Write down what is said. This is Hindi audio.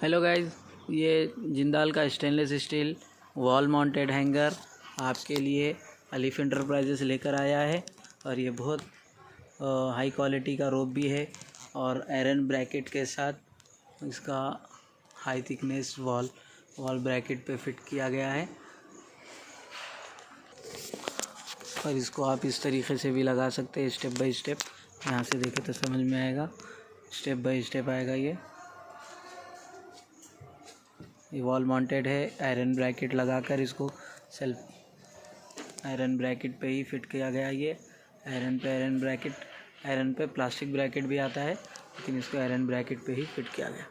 हेलो गाइज, ये जिंदाल का stainless steel wall mounted hanger आपके लिए अलीफ एंटरप्राइजेस लेकर आया है। और ये बहुत हाई क्वालिटी का रोप भी है और आयरन ब्रैकेट के साथ इसका हाई थिकनेस वॉल ब्रैकेट पे फिट किया गया है। और इसको आप इस तरीके से भी लगा सकते हैं, स्टेप बाय स्टेप। यहाँ से देखें तो समझ में आएगा, स्टेप बाय स्टेप आएगा। ये वॉल माउंटेड है, आयरन ब्रैकेट लगाकर इसको सेल्फ आयरन ब्रैकेट पे ही फिट किया गया। ये आयरन पे प्लास्टिक ब्रैकेट भी आता है, लेकिन इसको आयरन ब्रैकेट पे ही फिट किया गया।